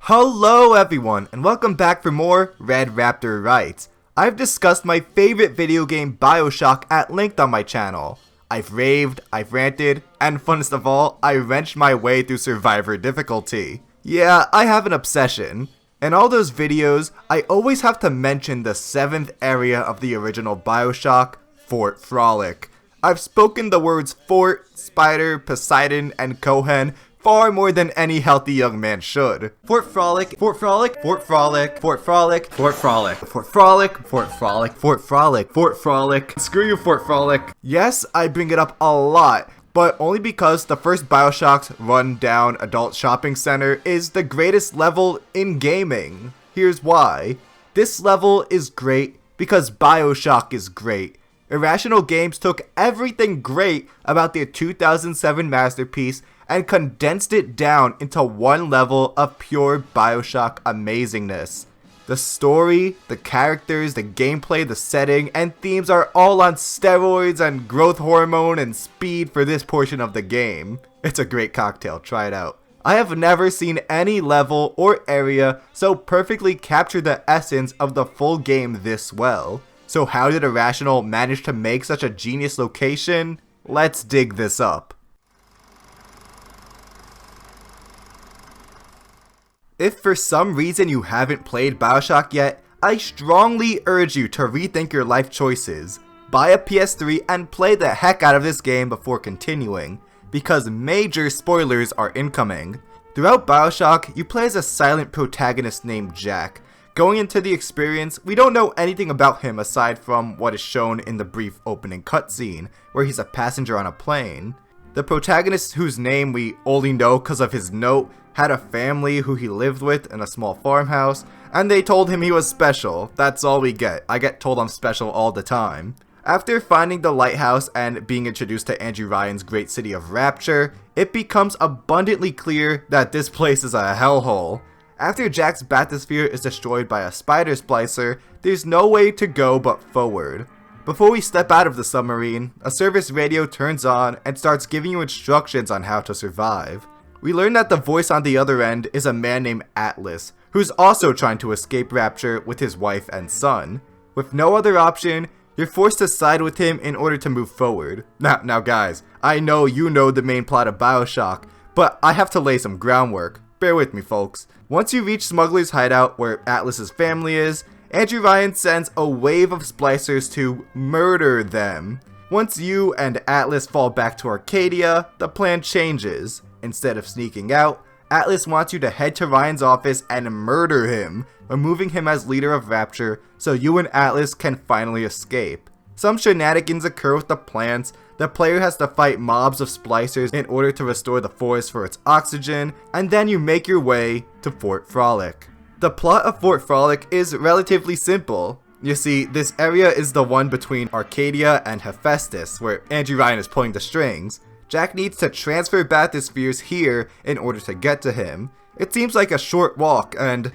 Hello everyone, and welcome back for more Red Raptor Writes. I've discussed my favorite video game BioShock at length on my channel. I've raved, I've ranted, and funnest of all, I wrenched my way through Survivor difficulty. Yeah, I have an obsession. In all those videos, I always have to mention the 7th area of the original BioShock, Fort Frolic. I've spoken the words Fort, Spider, Poseidon, and Cohen far more than any healthy young man should. Fort Frolic, Fort Frolic, Fort Frolic, Fort Frolic, Fort Frolic, Fort Frolic, Fort Frolic, Fort Frolic, Fort Frolic. Screw you, Fort Frolic. Yes, I bring it up a lot, but only because the first BioShock's run-down adult shopping center is the greatest level in gaming. Here's why. This level is great because BioShock is great. Irrational Games took everything great about their 2007 masterpiece and condensed it down into one level of pure BioShock amazingness. The story, the characters, the gameplay, the setting, and themes are all on steroids and growth hormone and speed for this portion of the game. It's a great cocktail, try it out. I have never seen any level or area so perfectly capture the essence of the full game this well. So how did Irrational manage to make such a genius location? Let's dig this up. If for some reason you haven't played BioShock yet, I strongly urge you to rethink your life choices. Buy a PS3 and play the heck out of this game before continuing, because major spoilers are incoming. Throughout BioShock, you play as a silent protagonist named Jack. Going into the experience, we don't know anything about him aside from what is shown in the brief opening cutscene, where he's a passenger on a plane. The protagonist, whose name we only know because of his note, had a family who he lived with in a small farmhouse, and they told him he was special. That's all we get. I get told I'm special all the time. After finding the lighthouse and being introduced to Andrew Ryan's great city of Rapture, it becomes abundantly clear that this place is a hellhole. After Jack's bathysphere is destroyed by a spider splicer, there's no way to go but forward. Before we step out of the submarine, a service radio turns on and starts giving you instructions on how to survive. We learn that the voice on the other end is a man named Atlas, who's also trying to escape Rapture with his wife and son. With no other option, you're forced to side with him in order to move forward. Now guys, I know you know the main plot of BioShock, but I have to lay some groundwork. Bear with me, folks. Once you reach Smuggler's hideout where Atlas's family is, Andrew Ryan sends a wave of splicers to murder them. Once you and Atlas fall back to Arcadia, the plan changes. Instead of sneaking out, Atlas wants you to head to Ryan's office and murder him, removing him as leader of Rapture so you and Atlas can finally escape. Some shenanigans occur with the plants. The player has to fight mobs of splicers in order to restore the forest for its oxygen, and then you make your way to Fort Frolic. The plot of Fort Frolic is relatively simple. You see, this area is the one between Arcadia and Hephaestus, where Andrew Ryan is pulling the strings. Jack needs to transfer bathyspheres here in order to get to him. It seems like a short walk, and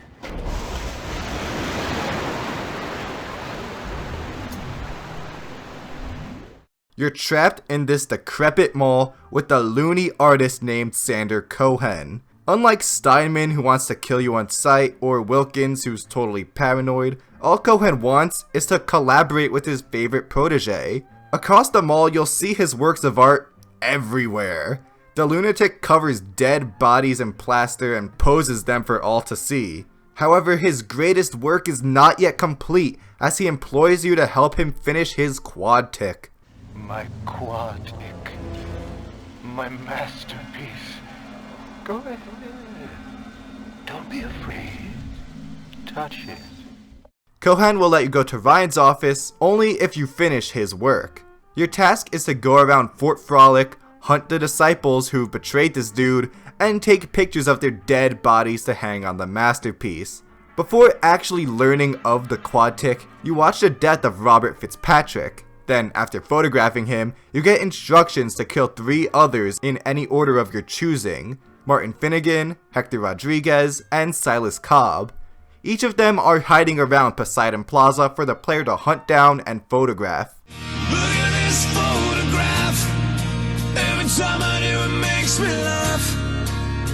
you're trapped in this decrepit mall with a loony artist named Sander Cohen. Unlike Steinman, who wants to kill you on sight, or Wilkins, who's totally paranoid, all Cohen wants is to collaborate with his favorite protege. Across the mall, you'll see his works of art everywhere. The lunatic covers dead bodies in plaster and poses them for all to see. However, his greatest work is not yet complete, as he implores you to help him finish his quad tick. My quad tick. My masterpiece. Go ahead. Don't be afraid. Touch it. Cohen will let you go to Ryan's office only if you finish his work. Your task is to go around Fort Frolic, hunt the disciples who betrayed this dude, and take pictures of their dead bodies to hang on the masterpiece. Before actually learning of the quad tick, you watch the death of Robert Fitzpatrick. Then, after photographing him, you get instructions to kill 3 others in any order of your choosing: Martin Finnegan, Hector Rodriguez, and Silas Cobb. Each of them are hiding around Poseidon Plaza for the player to hunt down and photograph. Look at this photograph. Every time I do it makes me laugh.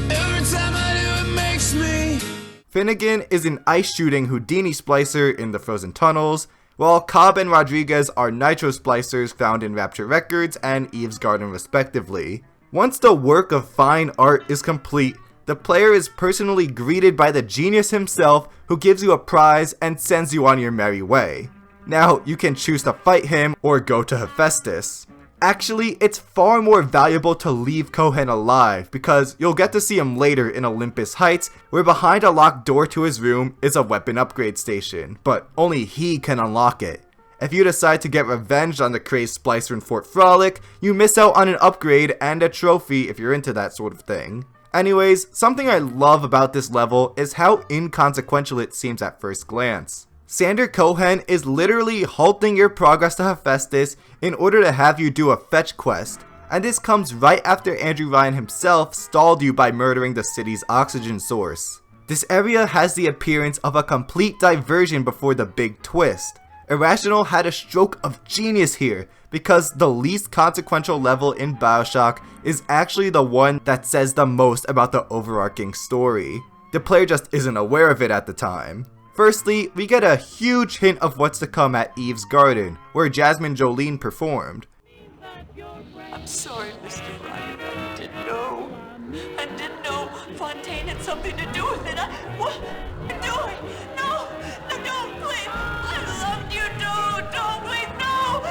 Every time I do it makes me Finnegan is an ice shooting Houdini splicer in the frozen tunnels, while Cobb and Rodriguez are nitro splicers found in Rapture Records and Eve's Garden respectively. Once the work of fine art is complete, the player is personally greeted by the genius himself, who gives you a prize and sends you on your merry way. Now, you can choose to fight him or go to Hephaestus. Actually, it's far more valuable to leave Cohen alive, because you'll get to see him later in Olympus Heights, where behind a locked door to his room is a weapon upgrade station, but only he can unlock it. If you decide to get revenge on the crazed splicer in Fort Frolic, you miss out on an upgrade and a trophy if you're into that sort of thing. Anyways, something I love about this level is how inconsequential it seems at first glance. Sander Cohen is literally halting your progress to Hephaestus in order to have you do a fetch quest, and this comes right after Andrew Ryan himself stalled you by murdering the city's oxygen source. This area has the appearance of a complete diversion before the big twist. Irrational had a stroke of genius here, because the least consequential level in BioShock is actually the one that says the most about the overarching story. The player just isn't aware of it at the time. Firstly, we get a huge hint of what's to come at Eve's Garden, where Jasmine Jolene performed. I'm sorry, Mr. Ryan. I didn't know. I didn't know Fontaine had something to do with it. What are you doing? No, don't, please. I loved you, don't, please, no.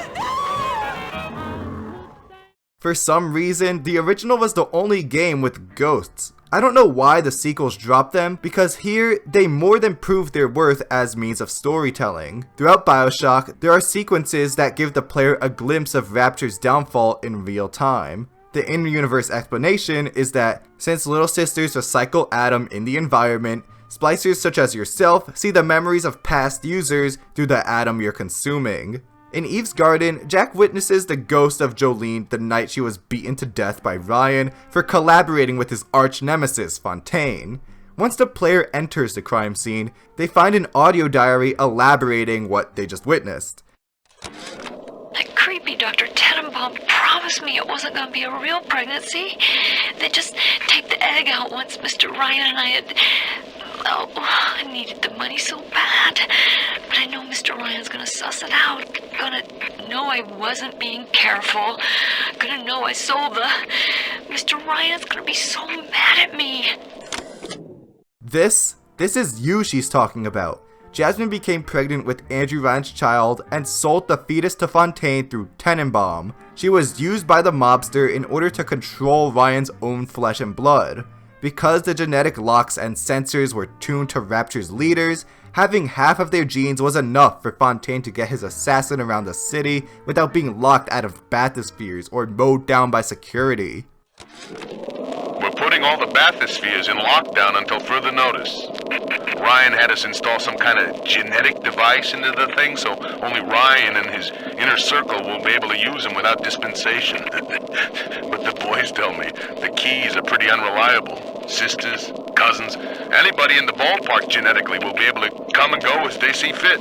For some reason, the original was the only game with ghosts. I don't know why the sequels dropped them, because here, they more than prove their worth as means of storytelling. Throughout BioShock, there are sequences that give the player a glimpse of Rapture's downfall in real time. The in-universe explanation is that, since Little Sisters recycle Adam in the environment, splicers such as yourself see the memories of past users through the Adam you're consuming. In Eve's Garden, Jack witnesses the ghost of Jolene the night she was beaten to death by Ryan for collaborating with his arch-nemesis, Fontaine. Once the player enters the crime scene, they find an audio diary elaborating what they just witnessed. That creepy Dr. Tenenbaum promised me it wasn't going to be a real pregnancy. They'd just take the egg out once Mr. Ryan and I had... Oh, I needed the money so bad. But I know Mr. Ryan's gonna suss it out. Gonna know I wasn't being careful. Gonna know I sold the... Mr. Ryan's gonna be so mad at me. This is you she's talking about. Jasmine became pregnant with Andrew Ryan's child and sold the fetus to Fontaine through Tenenbaum. She was used by the mobster in order to control Ryan's own flesh and blood. Because the genetic locks and sensors were tuned to Rapture's leaders, having half of their genes was enough for Fontaine to get his assassin around the city without being locked out of bathyspheres or mowed down by security. We're putting all the bathyspheres in lockdown until further notice. Ryan had us install some kind of genetic device into the thing, so only Ryan and his inner circle will be able to use them without dispensation. But the boys tell me the keys are pretty unreliable. Sisters, cousins, anybody in the ballpark genetically will be able to come and go as they see fit.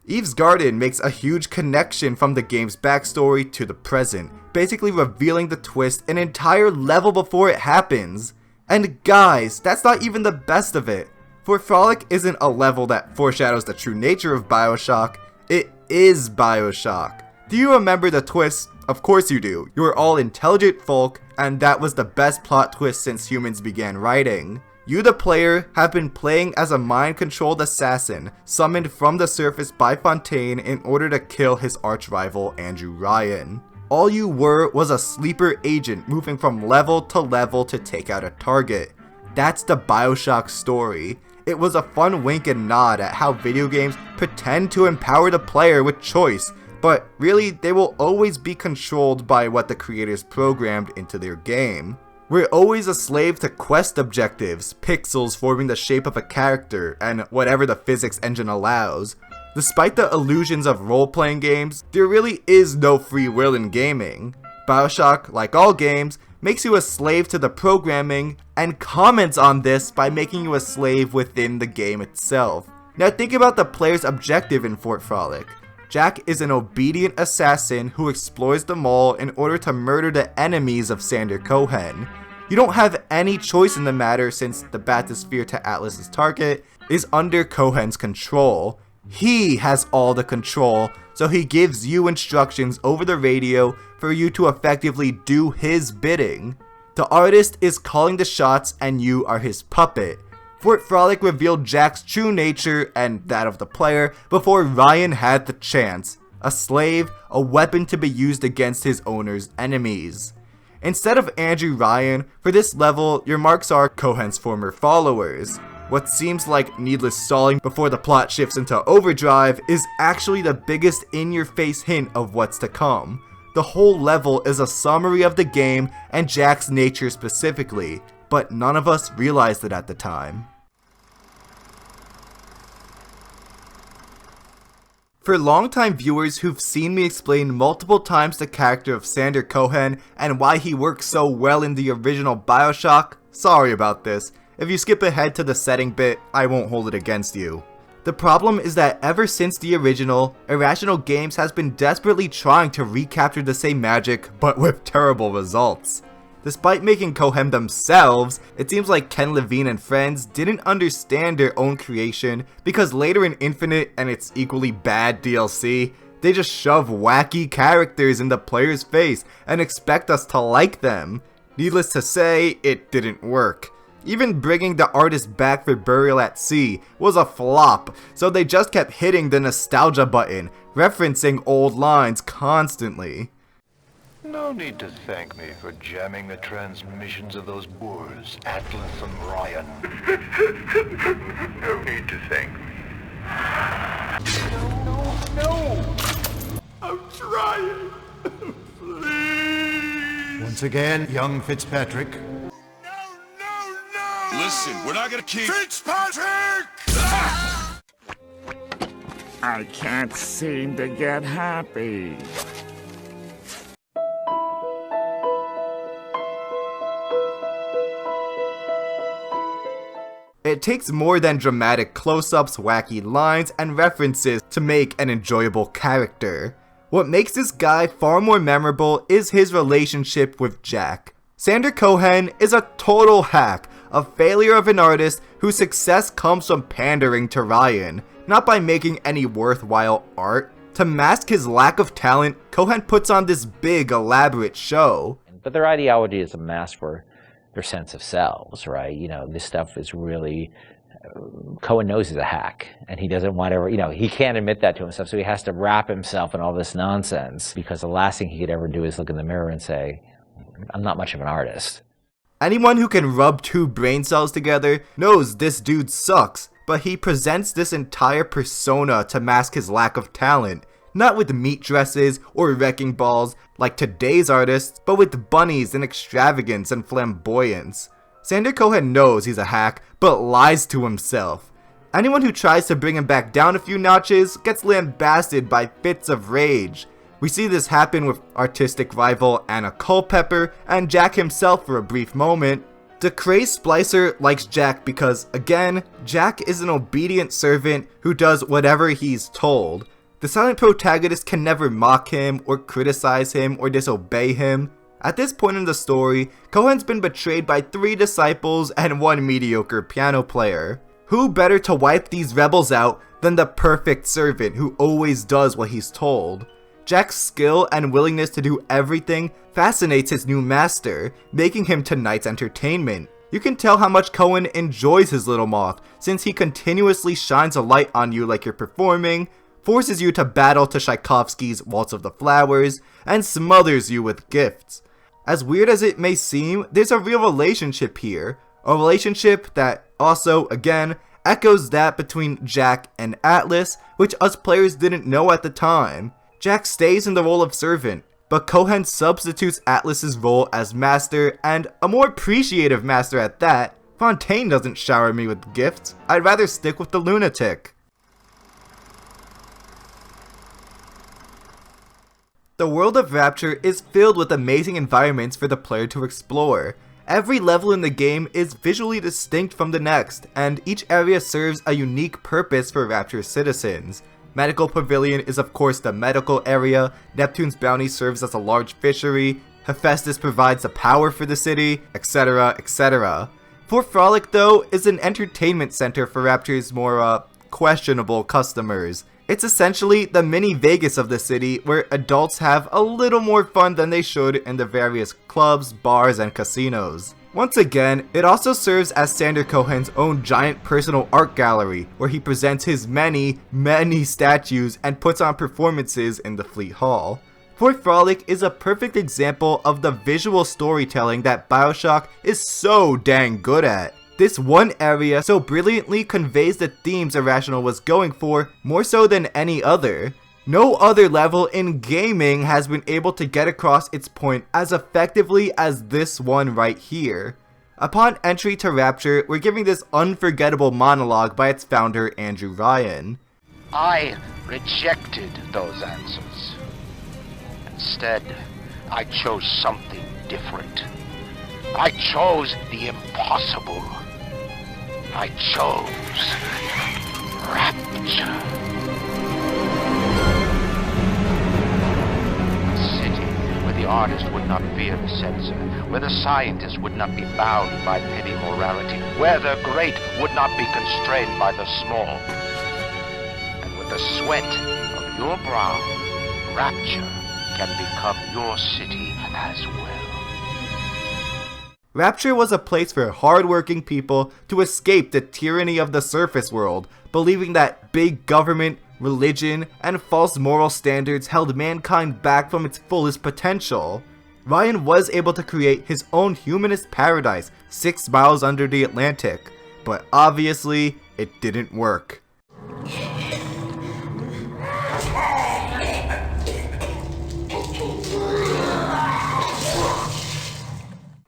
Eve's Garden makes a huge connection from the game's backstory to the present, basically revealing the twist an entire level before it happens. And guys, that's not even the best of it. Fort Frolic isn't a level that foreshadows the true nature of BioShock, it is BioShock. Do you remember the twist? Of course you do. You are all intelligent folk, and that was the best plot twist since humans began writing. You, the player, have been playing as a mind-controlled assassin summoned from the surface by Fontaine in order to kill his arch-rival Andrew Ryan. All you were was a sleeper agent moving from level to take out a target. That's the BioShock story. It was a fun wink and nod at how video games pretend to empower the player with choice, but really they will always be controlled by what the creators programmed into their game. We're always a slave to quest objectives, pixels forming the shape of a character, and whatever the physics engine allows. Despite the illusions of role-playing games, there really is no free will in gaming. BioShock, like all games, makes you a slave to the programming, and comments on this by making you a slave within the game itself. Now think about the player's objective in Fort Frolic. Jack is an obedient assassin who explores the mall in order to murder the enemies of Sander Cohen. You don't have any choice in the matter since the bathysphere to Atlas's target is under Cohen's control. He has all the control, so he gives you instructions over the radio for you to effectively do his bidding. The artist is calling the shots and you are his puppet. Fort Frolic revealed Jack's true nature and that of the player before Ryan had the chance. A slave, a weapon to be used against his owner's enemies. Instead of Andrew Ryan, for this level, your marks are Cohen's former followers. What seems like needless stalling before the plot shifts into overdrive is actually the biggest in-your-face hint of what's to come. The whole level is a summary of the game and Jack's nature specifically, but none of us realized it at the time. For longtime viewers who've seen me explain multiple times the character of Sander Cohen and why he works so well in the original BioShock, sorry about this. If you skip ahead to the setting bit, I won't hold it against you. The problem is that ever since the original, Irrational Games has been desperately trying to recapture the same magic, but with terrible results. Despite making Cohen themselves, it seems like Ken Levine and friends didn't understand their own creation because later in Infinite and its equally bad DLC, they just shove wacky characters in the player's face and expect us to like them. Needless to say, it didn't work. Even bringing the artist back for Burial at Sea was a flop, so they just kept hitting the nostalgia button, referencing old lines constantly. No need to thank me for jamming the transmissions of those boors, Atlas and Ryan. No need to thank me. No! I'm trying. Please. Once again, young Fitzpatrick. No! Listen, we're not gonna keep... Fitzpatrick! I can't seem to get happy. It takes more than dramatic close-ups, wacky lines, and references to make an enjoyable character. What makes this guy far more memorable is his relationship with Jack. Sander Cohen is a total hack, a failure of an artist whose success comes from pandering to Ryan, not by making any worthwhile art. To mask his lack of talent, Cohen puts on this big, elaborate show. But their ideology is a mask for their sense of selves, right? You know, this stuff is really, Cohen knows he's a hack, and he doesn't want to, he can't admit that to himself, so he has to wrap himself in all this nonsense, because the last thing he could ever do is look in the mirror and say, I'm not much of an artist. Anyone who can rub two brain cells together knows this dude sucks, but he presents this entire persona to mask his lack of talent. Not with meat dresses or wrecking balls like today's artists, but with bunnies and extravagance and flamboyance. Sander Cohen knows he's a hack, but lies to himself. Anyone who tries to bring him back down a few notches gets lambasted by fits of rage. We see this happen with artistic rival Anna Culpepper and Jack himself for a brief moment. The crazed splicer likes Jack because, again, Jack is an obedient servant who does whatever he's told. The silent protagonist can never mock him, or criticize him, or disobey him. At this point in the story, Cohen's been betrayed by 3 disciples and 1 mediocre piano player. Who better to wipe these rebels out than the perfect servant who always does what he's told? Jack's skill and willingness to do everything fascinates his new master, making him tonight's entertainment. You can tell how much Cohen enjoys his little moth, since he continuously shines a light on you like you're performing, forces you to battle to Tchaikovsky's Waltz of the Flowers, and smothers you with gifts. As weird as it may seem, there's a real relationship here. A relationship that also, again, echoes that between Jack and Atlas, which us players didn't know at the time. Jack stays in the role of servant, but Cohen substitutes Atlas's role as master, and a more appreciative master at that. Fontaine doesn't shower me with gifts. I'd rather stick with the lunatic. The world of Rapture is filled with amazing environments for the player to explore. Every level in the game is visually distinct from the next, and each area serves a unique purpose for Rapture's citizens. Medical Pavilion is of course the medical area, Neptune's Bounty serves as a large fishery, Hephaestus provides the power for the city, etc, etc. Fort Frolic, though, is an entertainment center for Rapture's more, questionable customers. It's essentially the mini Vegas of the city, where adults have a little more fun than they should in the various clubs, bars, and casinos. Once again, it also serves as Sander Cohen's own giant personal art gallery, where he presents his many statues and puts on performances in the Fleet Hall. Fort Frolic is a perfect example of the visual storytelling that BioShock is so dang good at. This one area so brilliantly conveys the themes Irrational was going for more so than any other. No other level in gaming has been able to get across its point as effectively as this one right here. Upon entry to Rapture, we're giving this unforgettable monologue by its founder, Andrew Ryan. I rejected those answers. Instead, I chose something different. I chose the impossible. I chose Rapture. The artist would not fear the censor, where the scientist would not be bound by petty morality, where the great would not be constrained by the small. And with the sweat of your brow, Rapture can become your city as well. Rapture was a place for hard-working people to escape the tyranny of the surface world, believing that big government, religion, and false moral standards held mankind back from its fullest potential. Ryan was able to create his own humanist paradise 6 miles under the Atlantic, but obviously it didn't work.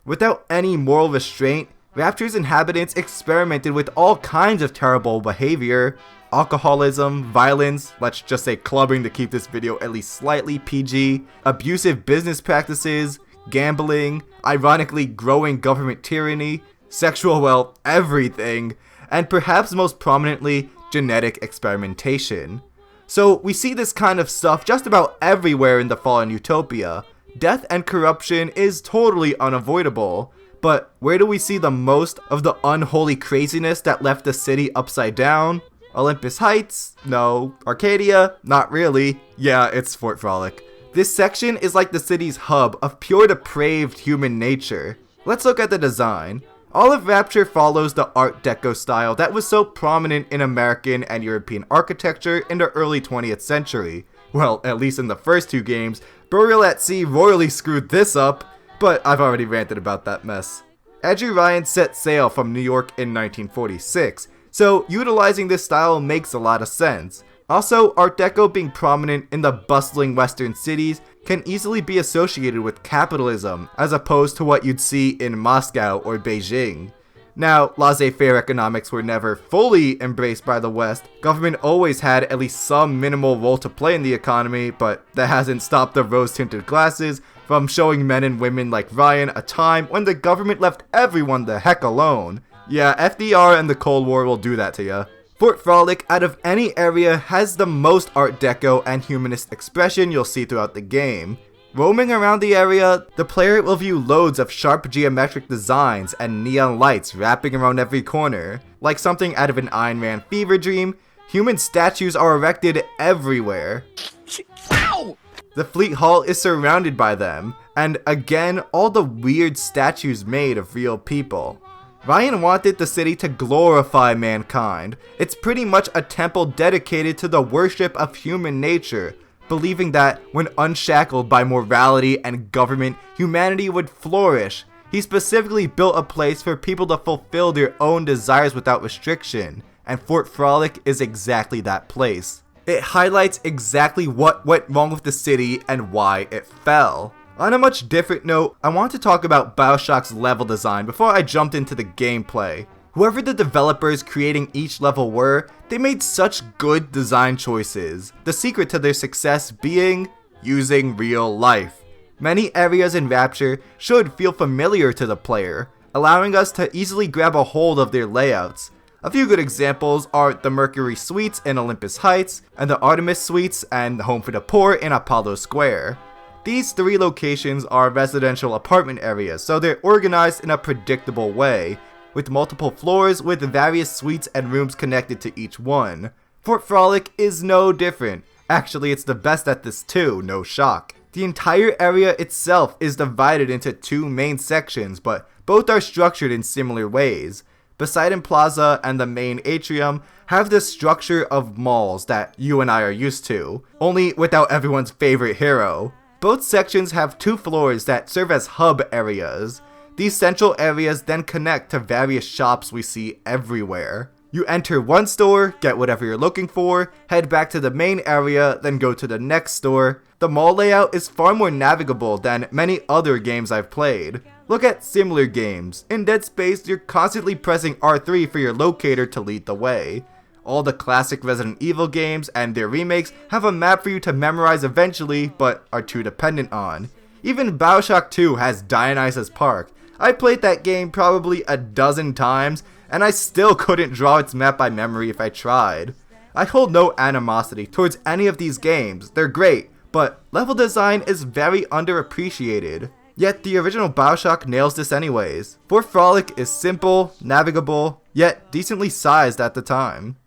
Without any moral restraint, Rapture's inhabitants experimented with all kinds of terrible behavior. Alcoholism, violence, let's just say clubbing to keep this video at least slightly PG, abusive business practices, gambling, ironically growing government tyranny, sexual, well, everything, and perhaps most prominently, genetic experimentation. So we see this kind of stuff just about everywhere in the fallen utopia. Death and corruption is totally unavoidable. But where do we see the most of the unholy craziness that left the city upside down? Olympus Heights? No. Arcadia? Not really. Yeah, it's Fort Frolic. This section is like the city's hub of pure depraved human nature. Let's look at the design. All of Rapture follows the Art Deco style that was so prominent in American and European architecture in the early 20th century. Well, at least in the first 2 games, Burial at Sea royally screwed this up, but I've already ranted about that mess. Andrew Ryan set sail from New York in 1946, so utilizing this style makes a lot of sense. Also, Art Deco being prominent in the bustling western cities can easily be associated with capitalism, as opposed to what you'd see in Moscow or Beijing. Now, laissez-faire economics were never fully embraced by the West. Government always had at least some minimal role to play in the economy, but that hasn't stopped the rose-tinted glasses from showing men and women like Ryan a time when the government left everyone the heck alone. Yeah, FDR and the Cold War will do that to ya. Fort Frolic, out of any area, has the most Art Deco and humanist expression you'll see throughout the game. Roaming around the area, the player will view loads of sharp geometric designs and neon lights wrapping around every corner. Like something out of an Iron Man fever dream, human statues are erected everywhere. Ow! The Fleet Hall is surrounded by them, and again, all the weird statues made of real people. Ryan wanted the city to glorify mankind. It's pretty much a temple dedicated to the worship of human nature, believing that when unshackled by morality and government, humanity would flourish. He specifically built a place for people to fulfill their own desires without restriction, and Fort Frolic is exactly that place. It highlights exactly what went wrong with the city and why it fell. On a much different note, I want to talk about BioShock's level design before I jumped into the gameplay. Whoever the developers creating each level were, they made such good design choices, the secret to their success being using real life. Many areas in Rapture should feel familiar to the player, allowing us to easily grab a hold of their layouts. A few good examples are the Mercury Suites in Olympus Heights, and the Artemis Suites and the Home for the Poor in Apollo Square. These 3 locations are residential apartment areas, so they're organized in a predictable way, with multiple floors with various suites and rooms connected to each one. Fort Frolic is no different. Actually, it's the best at this too, no shock. The entire area itself is divided into 2 main sections, but both are structured in similar ways. Poseidon Plaza and the main atrium have the structure of malls that you and I are used to, only without everyone's favorite hero. Both sections have 2 floors that serve as hub areas. These central areas then connect to various shops we see everywhere. You enter one store, get whatever you're looking for, head back to the main area, then go to the next store. The mall layout is far more navigable than many other games I've played. Look at similar games. In Dead Space, you're constantly pressing R3 for your locator to lead the way. All the classic Resident Evil games and their remakes have a map for you to memorize eventually, but are too dependent on. Even BioShock 2 has Dionysus Park. I played that game probably a dozen times, and I still couldn't draw its map by memory if I tried. I hold no animosity towards any of these games, they're great, but level design is very underappreciated. Yet the original BioShock nails this anyways. Fort Frolic is simple, navigable, yet decently sized at the time.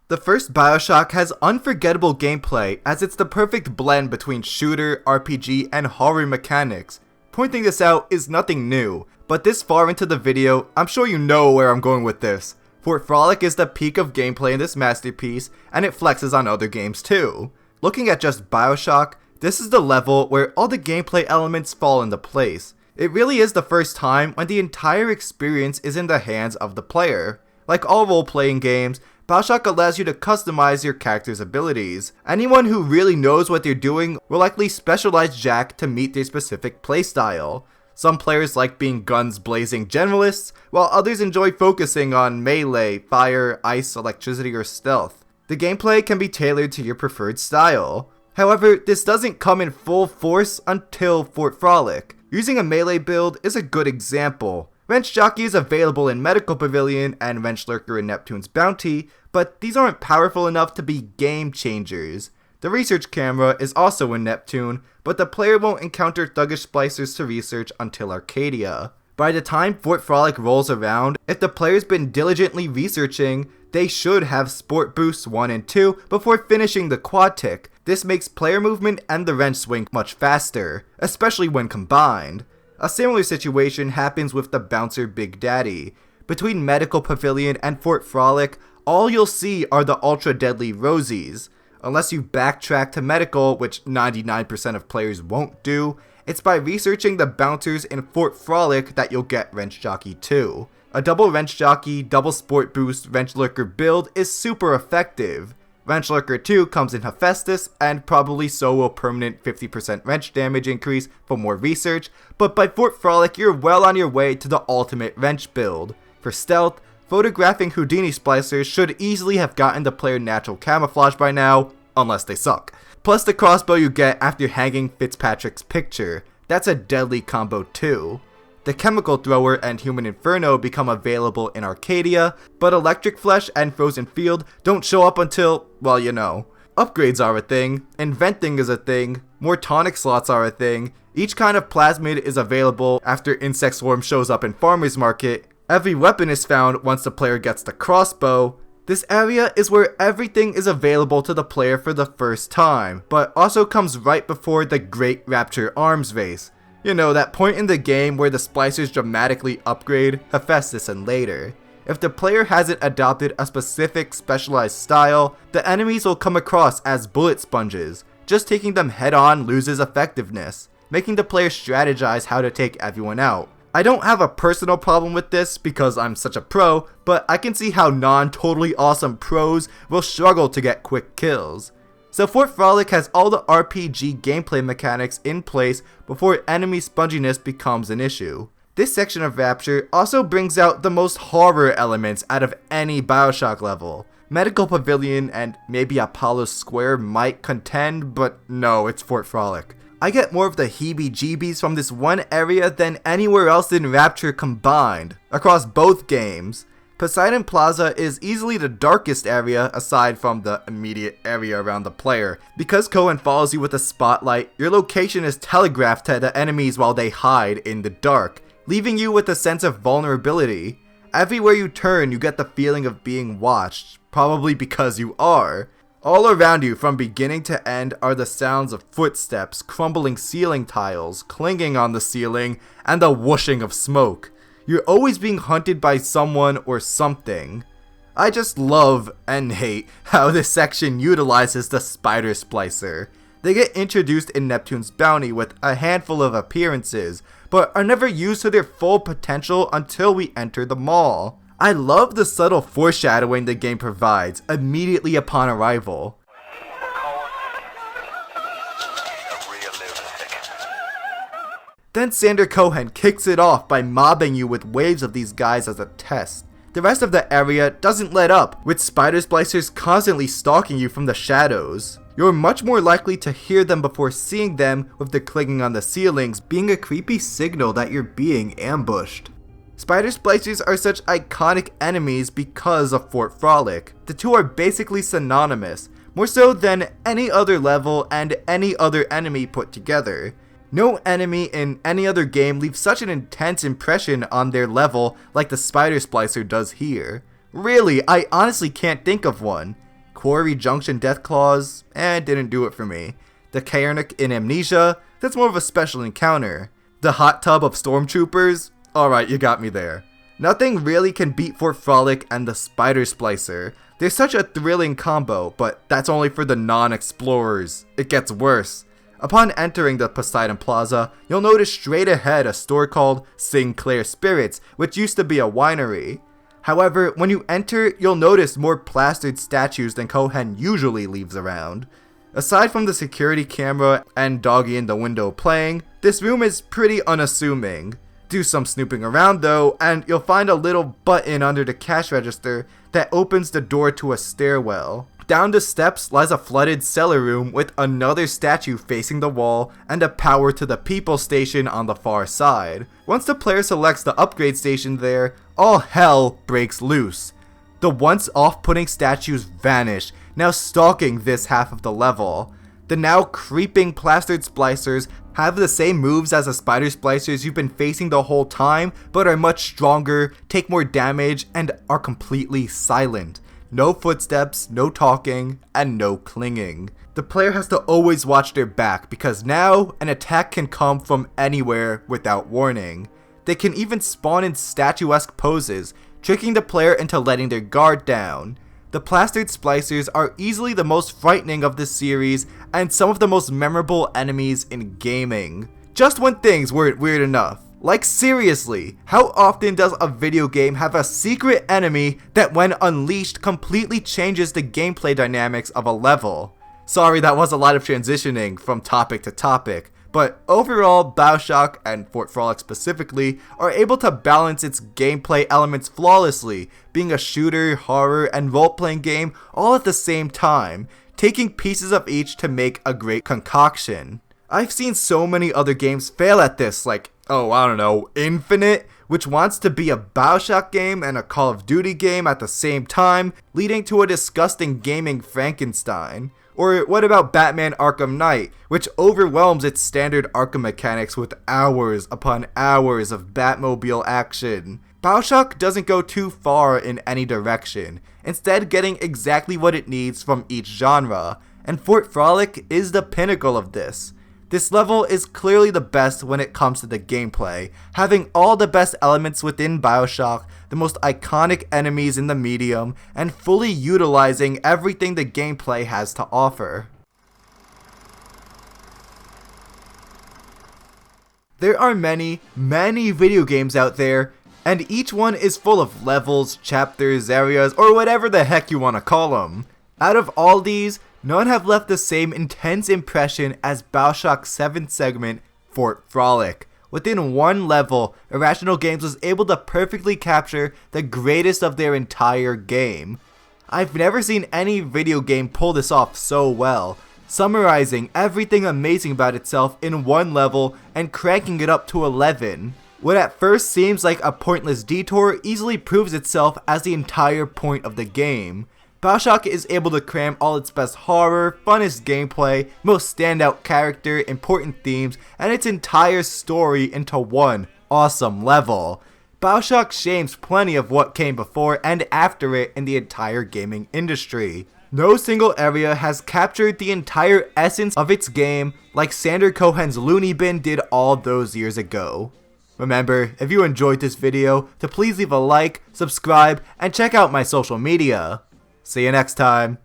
The first BioShock has unforgettable gameplay as it's the perfect blend between shooter, RPG, and horror mechanics. Pointing this out is nothing new, but this far into the video, I'm sure you know where I'm going with this. Fort Frolic is the peak of gameplay in this masterpiece, and it flexes on other games too. Looking at just BioShock, this is the level where all the gameplay elements fall into place. It really is the first time when the entire experience is in the hands of the player. Like all role-playing games, BioShock allows you to customize your character's abilities. Anyone who really knows what they're doing will likely specialize Jack to meet their specific playstyle. Some players like being guns-blazing generalists, while others enjoy focusing on melee, fire, ice, electricity, or stealth. The gameplay can be tailored to your preferred style. However, this doesn't come in full force until Fort Frolic. Using a melee build is a good example. Wrench Jockey is available in Medical Pavilion and Wrench Lurker in Neptune's Bounty, but these aren't powerful enough to be game changers. The research camera is also in Neptune, but the player won't encounter thuggish splicers to research until Arcadia. By the time Fort Frolic rolls around, if the player's been diligently researching, they should have Sport Boosts 1 and 2 before finishing the Quad Tick. This makes player movement and the wrench swing much faster, especially when combined. A similar situation happens with the Bouncer Big Daddy. Between Medical Pavilion and Fort Frolic, all you'll see are the ultra deadly Rosies. Unless you backtrack to Medical, which 99% of players won't do, it's by researching the Bouncers in Fort Frolic that you'll get Wrench Jockey 2. A double Wrench Jockey, double Sport Boost Wrench Lurker build is super effective. Wrench Lurker 2 comes in Hephaestus, and probably so will permanent 50% wrench damage increase for more research, but by Fort Frolic you're well on your way to the ultimate wrench build. For stealth, photographing Houdini splicers should easily have gotten the player natural camouflage by now, unless they suck. Plus the crossbow you get after hanging Fitzpatrick's picture, that's a deadly combo too. The Chemical Thrower and Human Inferno become available in Arcadia, but Electric Flesh and Frozen Field don't show up until, well, you know. Upgrades are a thing, inventing is a thing, more tonic slots are a thing, each kind of plasmid is available after Insect Swarm shows up in Farmer's Market, every weapon is found once the player gets the crossbow. This area is where everything is available to the player for the first time, but also comes right before the Great Rapture Arms Race. You know, that point in the game where the splicers dramatically upgrade Hephaestus and later. If the player hasn't adopted a specific specialized style, the enemies will come across as bullet sponges. Just taking them head on loses effectiveness, making the player strategize how to take everyone out. I don't have a personal problem with this because I'm such a pro, but I can see how non-totally awesome pros will struggle to get quick kills. So Fort Frolic has all the RPG gameplay mechanics in place before enemy sponginess becomes an issue. This section of Rapture also brings out the most horror elements out of any BioShock level. Medical Pavilion and maybe Apollo Square might contend, but no, it's Fort Frolic. I get more of the heebie-jeebies from this one area than anywhere else in Rapture combined, across both games. Poseidon Plaza is easily the darkest area aside from the immediate area around the player. Because Cohen follows you with a spotlight, your location is telegraphed to the enemies while they hide in the dark, leaving you with a sense of vulnerability. Everywhere you turn, you get the feeling of being watched, probably because you are. All around you from beginning to end are the sounds of footsteps, crumbling ceiling tiles, clinging on the ceiling, and the whooshing of smoke. You're always being hunted by someone or something. I just love and hate how this section utilizes the spider splicer. They get introduced in Neptune's Bounty with a handful of appearances, but are never used to their full potential until we enter the mall. I love the subtle foreshadowing the game provides immediately upon arrival. Then Sander Cohen kicks it off by mobbing you with waves of these guys as a test. The rest of the area doesn't let up, with spider splicers constantly stalking you from the shadows. You're much more likely to hear them before seeing them, with the clinging on the ceilings being a creepy signal that you're being ambushed. Spider splicers are such iconic enemies because of Fort Frolic. The two are basically synonymous, more so than any other level and any other enemy put together. No enemy in any other game leaves such an intense impression on their level like the Spider Splicer does here. Really, I honestly can't think of one. Quarry Junction Deathclaws? Didn't do it for me. The Cairnic in Amnesia? That's more of a special encounter. The Hot Tub of Stormtroopers? Alright, you got me there. Nothing really can beat Fort Frolic and the Spider Splicer. They're such a thrilling combo, but that's only for the non-explorers. It gets worse. Upon entering the Poseidon Plaza, you'll notice straight ahead a store called Sinclair Spirits, which used to be a winery. However, when you enter, you'll notice more plastered statues than Cohen usually leaves around. Aside from the security camera and doggy in the window playing, this room is pretty unassuming. Do some snooping around though, and you'll find a little button under the cash register that opens the door to a stairwell. Down the steps lies a flooded cellar room with another statue facing the wall and a power to the people station on the far side. Once the player selects the upgrade station there, all hell breaks loose. The once off-putting statues vanish, now stalking this half of the level. The now creeping plastered splicers have the same moves as the spider splicers you've been facing the whole time, but are much stronger, take more damage, and are completely silent. No footsteps, no talking, and no clinging. The player has to always watch their back because now an attack can come from anywhere without warning. They can even spawn in statuesque poses, tricking the player into letting their guard down. The plastered splicers are easily the most frightening of this series and some of the most memorable enemies in gaming. Just when things weren't weird enough. Like seriously, how often does a video game have a secret enemy that when unleashed completely changes the gameplay dynamics of a level? Sorry, that was a lot of transitioning from topic to topic, but overall BioShock, and Fort Frolic specifically, are able to balance its gameplay elements flawlessly, being a shooter, horror, and role-playing game all at the same time, taking pieces of each to make a great concoction. I've seen so many other games fail at this, like Infinite, which wants to be a BioShock game and a Call of Duty game at the same time, leading to a disgusting gaming Frankenstein. Or what about Batman Arkham Knight, which overwhelms its standard Arkham mechanics with hours upon hours of Batmobile action. BioShock doesn't go too far in any direction, instead getting exactly what it needs from each genre, and Fort Frolic is the pinnacle of this. This level is clearly the best when it comes to the gameplay, having all the best elements within BioShock, the most iconic enemies in the medium, and fully utilizing everything the gameplay has to offer. There are many video games out there, and each one is full of levels, chapters, areas, or whatever the heck you want to call them. Out of all these, none have left the same intense impression as BioShock's 7th segment, Fort Frolic. Within one level, Irrational Games was able to perfectly capture the greatest of their entire game. I've never seen any video game pull this off so well, summarizing everything amazing about itself in one level and cranking it up to 11. What at first seems like a pointless detour easily proves itself as the entire point of the game. BioShock is able to cram all its best horror, funnest gameplay, most standout character, important themes, and its entire story into one awesome level. BioShock shames plenty of what came before and after it in the entire gaming industry. No single area has captured the entire essence of its game like Sander Cohen's Looney Bin did all those years ago. Remember, if you enjoyed this video, to please leave a like, subscribe, and check out my social media. See you next time.